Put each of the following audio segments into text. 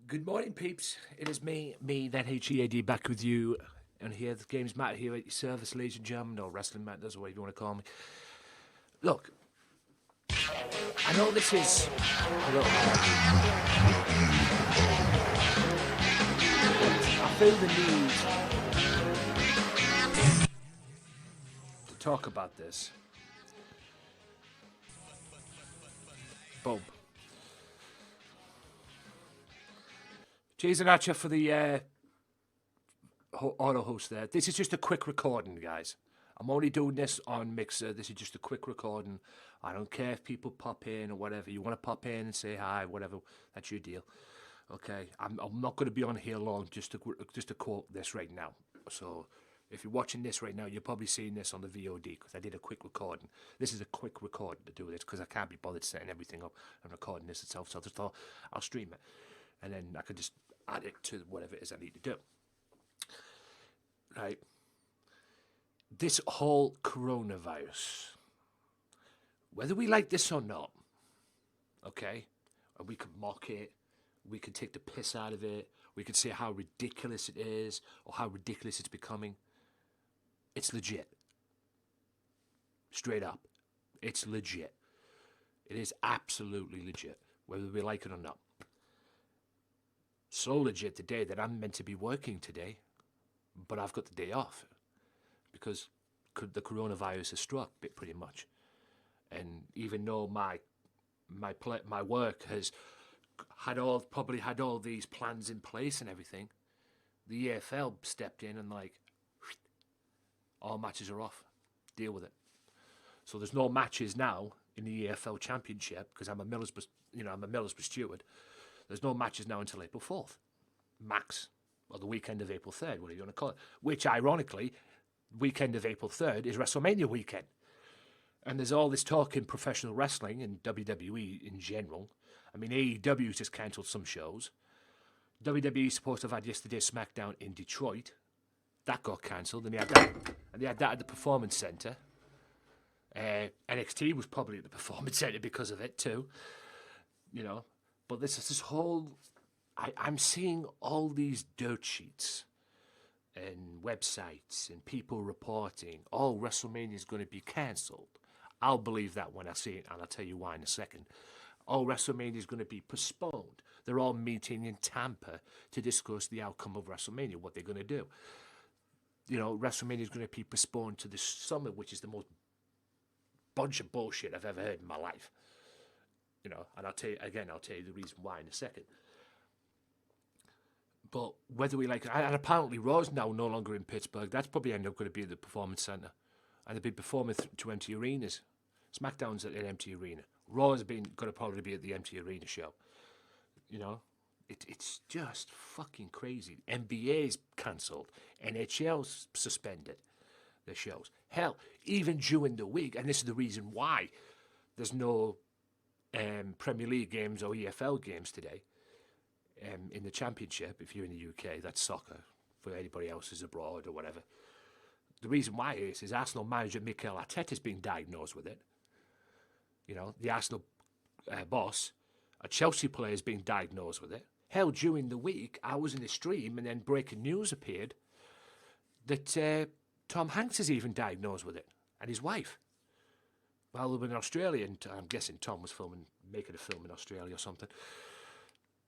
Good morning, peeps. It is me, that HEAD, back with you. And here, the Games Matter here at your service, ladies and gentlemen, or Wrestling Matters, or whatever you want to call me. Look, I know this is a little. I feel the need to talk about this. Boom. Jason Archer for the auto host there. This is just a quick recording, guys. I'm only doing this on Mixer. This is just a quick recording. I don't care if people pop in or whatever. You want to pop in and say hi, whatever. That's your deal. Okay, I'm not going to be on here long just to quote this right now. So if you're watching this right now, you're probably seeing this on the VOD because I did a quick recording. This is a quick recording to do this because I can't be bothered setting everything up and recording this itself. So I just thought I'll stream it and then I could just add it to whatever it is I need to do. Right. This whole coronavirus, whether we like this or not, okay, and we can mock it, we can take the piss out of it, we can say how ridiculous it is or how ridiculous it's becoming. It's legit. Straight up. It's legit. It is absolutely legit, whether we like it or not. So legit today that I'm meant to be working today, but I've got the day off because the coronavirus has struck pretty much. And even though my work has probably had all these plans in place and everything, the EFL stepped in and like, all matches are off. Deal with it. So there's no matches now in the EFL Championship because I'm a Middlesbrough steward. There's no matches now until April 4th, max, or the weekend of April 3rd, whatever you want to call it. Which, ironically, weekend of April 3rd is WrestleMania weekend. And there's all this talk in professional wrestling and WWE in general. I mean, AEW just cancelled some shows. WWE is supposed to have had yesterday's SmackDown in Detroit. That got cancelled, and they had that at the Performance Center. NXT was probably at the Performance Center because of it too, you know. But this whole, I'm seeing all these dirt sheets and websites and people reporting, oh, WrestleMania is going to be cancelled. I'll believe that when I see it, and I'll tell you why in a second. Oh, WrestleMania is going to be postponed. They're all meeting in Tampa to discuss the outcome of WrestleMania, what they're going to do. You know, WrestleMania is going to be postponed to this summer, which is the most bunch of bullshit I've ever heard in my life. You know, and I'll tell you the reason why in a second. But whether we like it, and apparently Raw's now no longer in Pittsburgh, that's probably end up going to be at the Performance Center. And they've been performing to empty arenas. SmackDown's at an empty arena. Raw's going to probably be at the empty arena show. You know, it's just fucking crazy. NBA's cancelled. NHL's suspended their shows. Hell, even during the week, and this is the reason why there's no Premier League games or EFL games today in the Championship. If you're in the UK, that's soccer. For anybody else who's abroad or whatever. The reason why is Arsenal manager Mikel Arteta's being diagnosed with it. You know, the Arsenal boss, a Chelsea player, is being diagnosed with it. Hell, during the week, I was in the stream and then breaking news appeared that Tom Hanks is even diagnosed with it, and his wife. Well, they were in Australia, and I'm guessing Tom was making a film in Australia or something.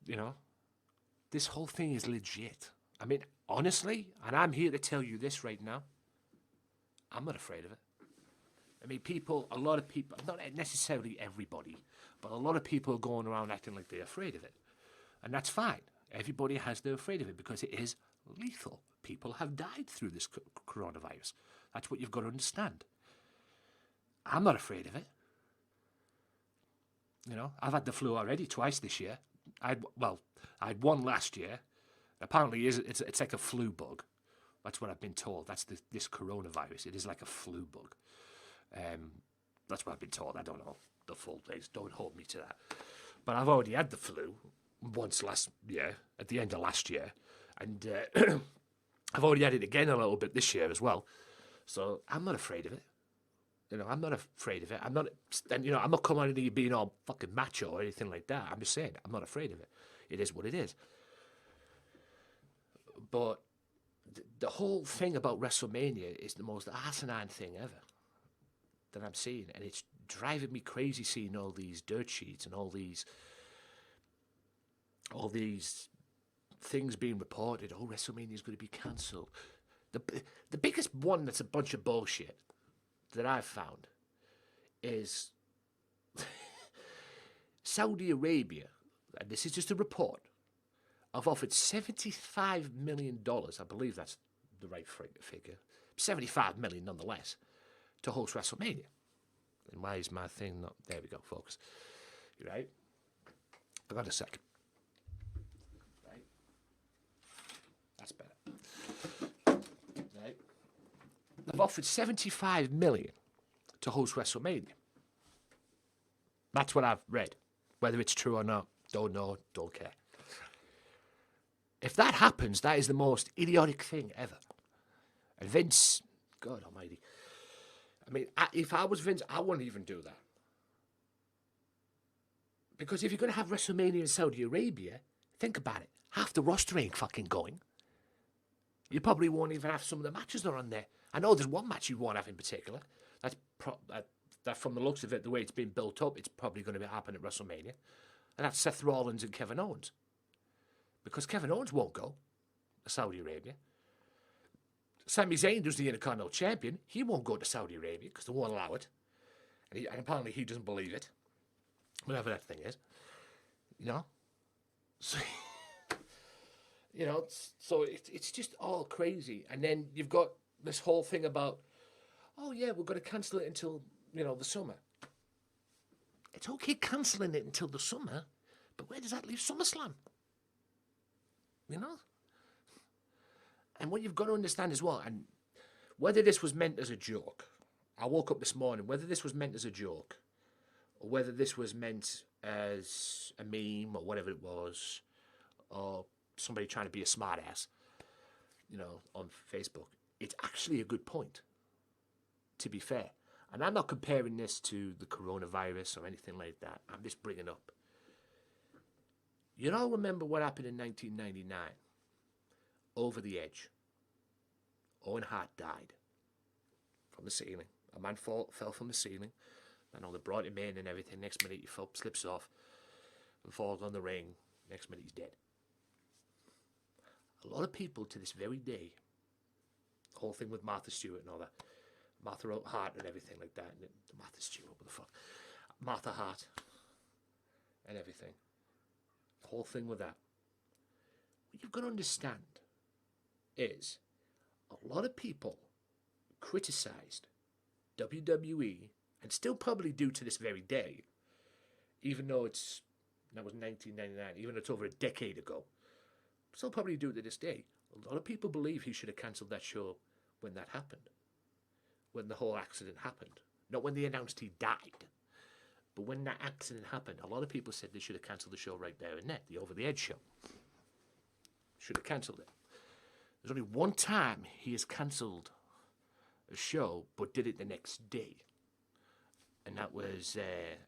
You know, this whole thing is legit. I mean, honestly, and I'm here to tell you this right now, I'm not afraid of it. I mean, a lot of people, not necessarily everybody, but a lot of people are going around acting like they're afraid of it. And that's fine. Everybody has to be afraid of it because it is lethal. People have died through this coronavirus. That's what you've got to understand. I'm not afraid of it. You know, I've had the flu already twice this year. I had one last year. Apparently, it's like a flu bug. That's what I've been told. That's this coronavirus. It is like a flu bug. That's what I've been told. I don't know the full things. Don't hold me to that. But I've already had the flu once last year, at the end of last year. And I've already had it again a little bit this year as well. So I'm not afraid of it. You know, I'm not afraid of it. I'm not, and you know, I'm not coming out of here being all fucking macho or anything like that. I'm just saying, I'm not afraid of it. It is what it is. But the whole thing about WrestleMania is the most asinine thing ever that I'm seeing, and it's driving me crazy seeing all these dirt sheets and all these things being reported. Oh, WrestleMania is going to be cancelled. The biggest one that's a bunch of bullshit that I've found is Saudi Arabia, and this is just a report, have offered $75 million, I believe that's the right figure, $75 million nonetheless, to host WrestleMania. And why is my thing not... There we go, focus. You right? Hang on a sec. Right? That's better. Right? They've offered $75 million to host WrestleMania. That's what I've read. Whether it's true or not, don't know, don't care. If that happens, that is the most idiotic thing ever. And Vince, God almighty. I mean, if I was Vince, I wouldn't even do that. Because if you're going to have WrestleMania in Saudi Arabia, think about it. Half the roster ain't fucking going. You probably won't even have some of the matches that are on there. I know there's one match you won't have in particular. That from the looks of it, the way it's been built up, it's probably going to happen at WrestleMania. And that's Seth Rollins and Kevin Owens. Because Kevin Owens won't go to Saudi Arabia. Sami Zayn, who's the Intercontinental Champion, he won't go to Saudi Arabia because they won't allow it. And apparently he doesn't believe it. Whatever that thing is. You know? So, you know, so it's just all crazy. And then you've got this whole thing about, oh yeah, we're going to cancel it until, you know, the summer. It's okay cancelling it until the summer, but where does that leave SummerSlam? You know? And what you've got to understand as well, and whether this was meant as a joke, I woke up this morning, whether this was meant as a joke, or whether this was meant as a meme, or whatever it was, or somebody trying to be a smart ass, you know, on Facebook, it's actually a good point, to be fair. And I'm not comparing this to the coronavirus or anything like that. I'm just bringing up. You all remember what happened in 1999? Over the Edge. Owen Hart died from the ceiling. A man fell from the ceiling. I know they brought him in and everything. Next minute he slips off and falls on the ring. Next minute he's dead. A lot of people to this very day, the whole thing with Martha Stewart and all that, Martha Hart and everything like that, and Martha Stewart, what the fuck, Martha Hart and everything, the whole thing with that. What you've got to understand is a lot of people criticised WWE, and still probably do to this very day, even though that was 1999, even though it's over a decade ago, still probably do to this day. A lot of people believe he should have cancelled that show when that happened, when the whole accident happened. Not when they announced he died, but when that accident happened, a lot of people said they should have cancelled the show right there and then, the Over the Edge show. Should have cancelled it. There's only one time he has cancelled a show, but did it the next day. And that was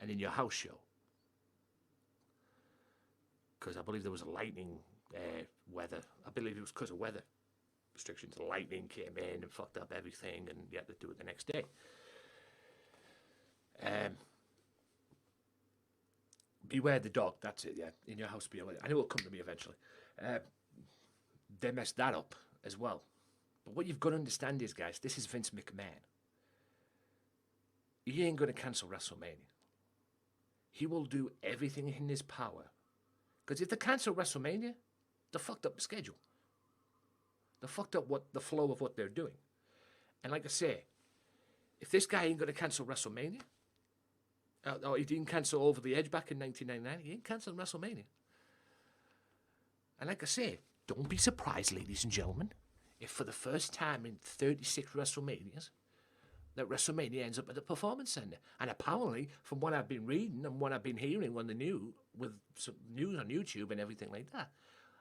an In Your House show. Because I believe there was a lightning weather. I believe it was because of weather restrictions. The lightning came in and fucked up everything, and you had to do it the next day. Beware the dog, that's it, yeah. In Your House, beware. I know it'll come to me eventually. They messed that up as well. But what you've got to understand is, guys, this is Vince McMahon. He ain't going to cancel WrestleMania. He will do everything in his power. Because if they cancel WrestleMania, they fucked up the schedule. They fucked up the flow of what they're doing. And like I say, if this guy ain't going to cancel WrestleMania, or he didn't cancel Over the Edge back in 1999, he ain't cancelling WrestleMania. And like I say, don't be surprised, ladies and gentlemen, if for the first time in 36 WrestleManias, that WrestleMania ends up at the Performance Center. And apparently, from what I've been reading and what I've been hearing on the news, with some news on YouTube and everything like that,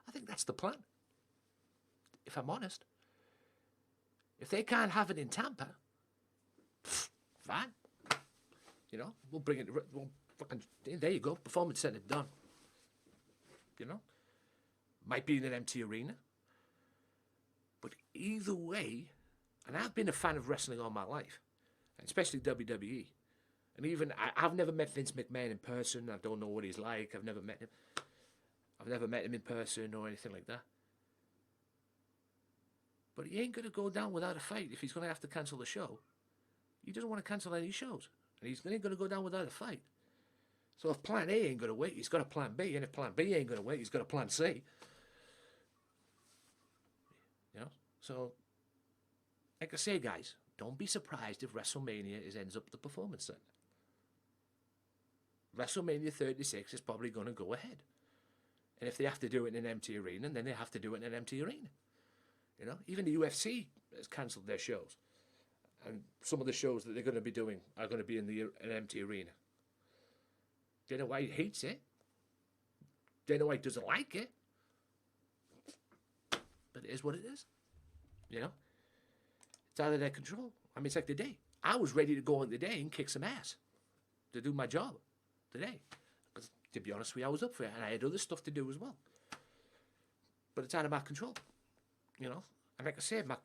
I think that's the plan. If I'm honest. If they can't have it in Tampa, fine. You know, we'll bring it, there you go, Performance Center, done. You know? Might be in an empty arena. either way, and I've been a fan of wrestling all my life, especially WWE. And even I've never met Vince McMahon in person. I don't know what he's like. I've never met him. I've never met him in person or anything like that. But he ain't going to go down without a fight if he's going to have to cancel the show. He doesn't want to cancel any shows. And he's ain't going to go down without a fight. So if plan A ain't going to wait, he's got a plan B. And if plan B ain't going to wait, he's got a plan C. You know? So, like I say, guys, don't be surprised if WrestleMania ends up at the Performance Center. WrestleMania 36 is probably going to go ahead. And if they have to do it in an empty arena, then they have to do it in an empty arena. You know, even the UFC has cancelled their shows. And some of the shows that they're going to be doing are going to be in an empty arena. Dana White hates it. Dana White doesn't like it. But it is what it is. You know? It's out of their control. I mean, it's like today. I was ready to go in today and kick some ass to do my job today. Because, to be honest with you, I was up for it. And I had other stuff to do as well. But it's out of my control. You know? And like I said, my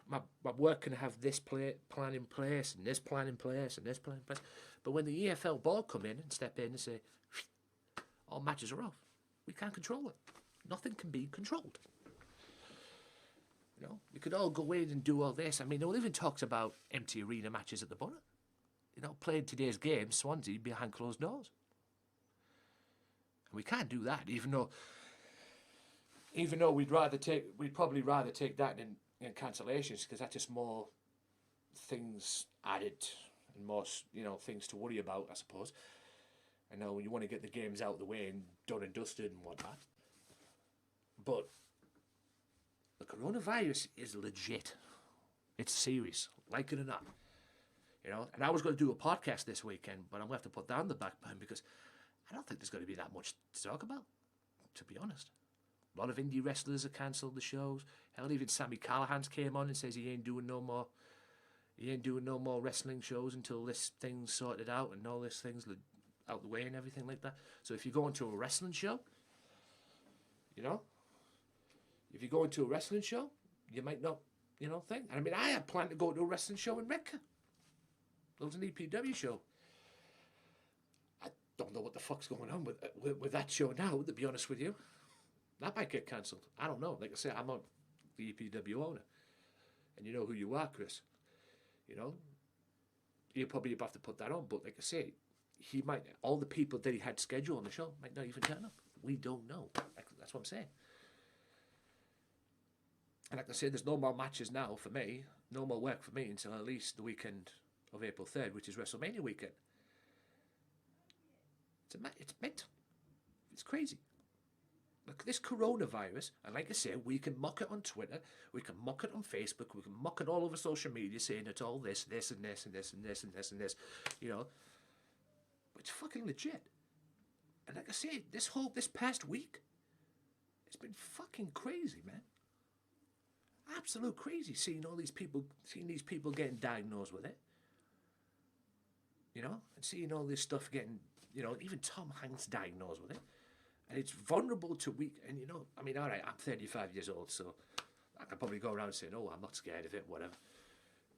work can have this plan in place, and this plan in place, and this plan in place. But when the EFL board come in and step in and say, all matches are off, we can't control it. Nothing can be controlled. You know, we could all go in and do all this. I mean, no one even talks about empty arena matches at the bottom. You know, playing today's game, Swansea, behind closed doors. And we can't do that, even though we'd probably rather take that in cancellations, because that's just more things added and more, you know, things to worry about, I suppose. I know you want to get the games out of the way and done and dusted and whatnot. But the coronavirus is legit. It's serious, like it or not. You know, and I was going to do a podcast this weekend, but I'm going to have to put that on the back burner because I don't think there's going to be that much to talk about, to be honest. A lot of indie wrestlers have cancelled the shows. Hell, even Sammy Callahan's came on and says he ain't doing no more wrestling shows until this thing's sorted out and all this thing's out the way and everything like that. So if you go into a wrestling show, you know, you might not, you know, think. And I mean, I had planned to go to a wrestling show in Mecca. There was an EPW show. I don't know what the fuck's going on with that show now, to be honest with you. That might get cancelled. I don't know. Like I say, I'm not the EPW owner. And you know who you are, Chris. You know? You're probably about to put that on. But like I say, all the people that he had scheduled on the show might not even turn up. We don't know. That's what I'm saying. And like I say, there's no more matches now for me. No more work for me until at least the weekend of April 3rd, which is WrestleMania weekend. It's mental. It's crazy. Look, this coronavirus, and like I say, we can mock it on Twitter, we can mock it on Facebook, we can mock it all over social media, saying it's all this, and this, and this, and this, and this, and this, you know. But it's fucking legit. And like I say, this past week, it's been fucking crazy, man. Absolute crazy, seeing these people getting diagnosed with it. You know, and seeing all this stuff getting, you know, even Tom Hanks diagnosed with it. And it's vulnerable to and you know, I mean, all right, I'm 35 years old, so I can probably go around saying, oh, I'm not scared of it, whatever.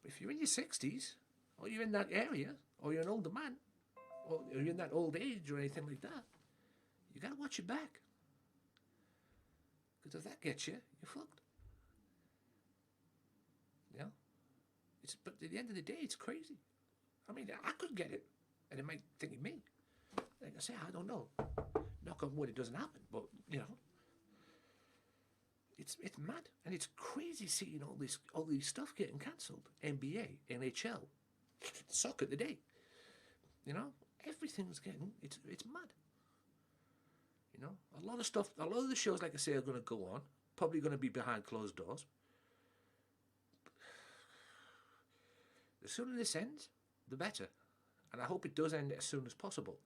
But if you're in your 60s, or you're in that area, or you're an older man, or you're in that old age or anything like that, you got to watch your back. Because if that gets you, you're fucked. You know? But at the end of the day, it's crazy. I mean, I could get it, and it might think of me. Like I say, I don't know. Knock on wood, it doesn't happen, but, you know, it's mad, and it's crazy seeing all these stuff getting cancelled. NBA, NHL, soccer today, you know, everything's getting, it's mad. You know, a lot of the shows, like I say, are going to go on, probably going to be behind closed doors. The sooner this ends, the better, and I hope it does end as soon as possible,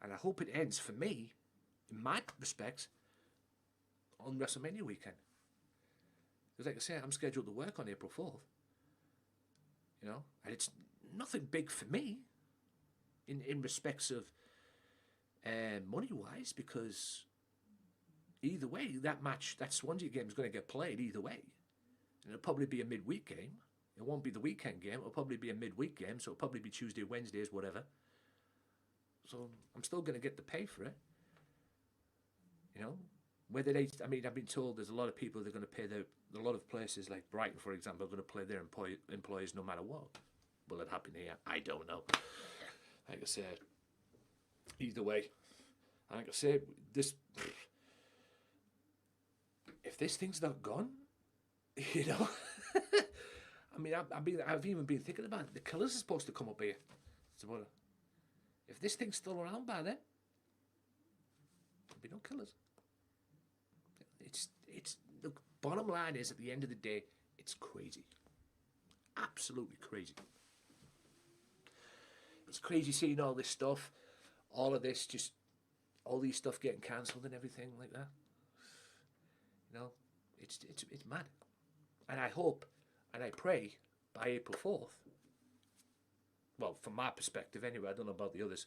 and I hope it ends for me, in my respects, on WrestleMania weekend. Because like I say, I'm scheduled to work on April 4th. You know, and it's nothing big for me in respects of money-wise, because either way, that Swansea game is going to get played either way. And it'll probably be a midweek game. It won't be the weekend game. It'll probably be a midweek game, so it'll probably be Tuesday, Wednesdays, whatever. So I'm still going to get the pay for it. You know, whether they, I mean, I've been told there's a lot of people that are going to pay a lot of places like Brighton, for example, are going to pay their employees no matter what. Will it happen here? I don't know. Like I said, either way, like I said, this, if this thing's not gone, you know, I mean, I've even been thinking about it. The Killers are supposed to come up here. So if this thing's still around by then, there'll be no Killers. It's the bottom line is, at the end of the day, it's crazy. Absolutely crazy. It's crazy seeing all this stuff, all of this, just all these stuff getting cancelled and everything like that. You know, it's mad. And I hope and I pray by April 4th, well, from my perspective anyway, I don't know about the others,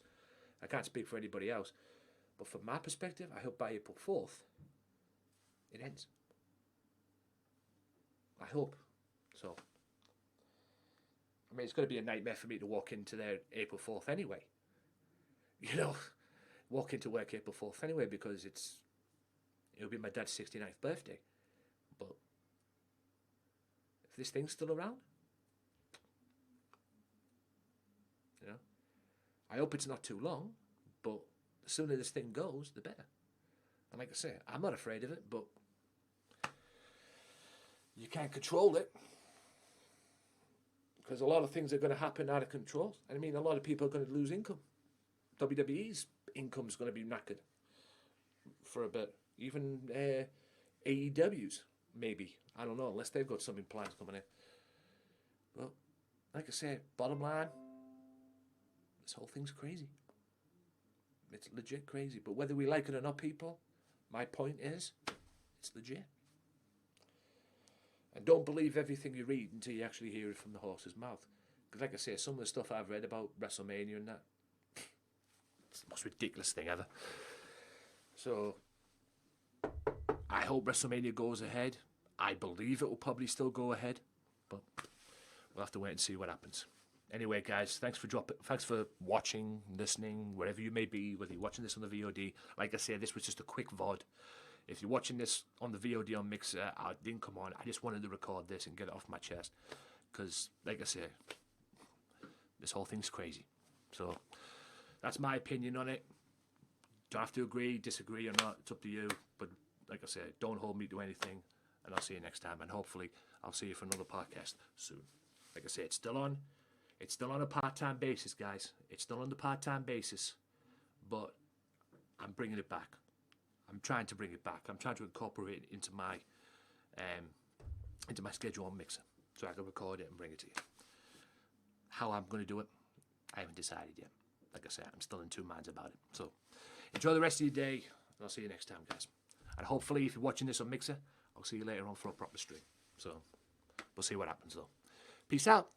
I can't speak for anybody else, but from my perspective, I hope by April 4th, it ends. I hope. So, I mean, it's going to be a nightmare for me to walk into there April 4th anyway. You know, walk into work April 4th anyway, because it'll be my dad's 69th birthday. But if this thing's still around, you know, I hope it's not too long, but the sooner this thing goes, the better. And like I say, I'm not afraid of it, but you can't control it, because a lot of things are going to happen out of control. I mean, a lot of people are going to lose income. WWE's income's going to be knackered for a bit. Even AEW's, maybe. I don't know, unless they've got something planned coming in. Well, like I said, bottom line, this whole thing's crazy. It's legit crazy. But whether we like it or not, people, my point is, it's legit. And don't believe everything you read until you actually hear it from the horse's mouth. Because like I say, some of the stuff I've read about Wrestlemania and that, it's the most ridiculous thing ever. So, I hope Wrestlemania goes ahead. I believe it will probably still go ahead. But we'll have to wait and see what happens. Anyway, guys, thanks for watching, listening, wherever you may be, whether you're watching this on the VOD. Like I said, this was just a quick VOD. If you're watching this on the VOD on Mixer, I didn't come on. I just wanted to record this and get it off my chest. Because, like I said, this whole thing's crazy. So, that's my opinion on it. Don't have to agree, disagree or not. It's up to you. But, like I said, don't hold me to anything. And I'll see you next time. And hopefully, I'll see you for another podcast soon. Like I said, it's still on. It's still on a part-time basis, guys. It's still on the part-time basis. But I'm bringing it back. I'm trying to bring it back. I'm trying to incorporate it into my schedule on Mixer, so I can record it and bring it to you. How I'm going to do it, I haven't decided yet. Like I said, I'm still in two minds about it. So enjoy the rest of your day, and I'll see you next time, guys. And hopefully, if you're watching this on Mixer, I'll see you later on for a proper stream. So we'll see what happens, though. Peace out.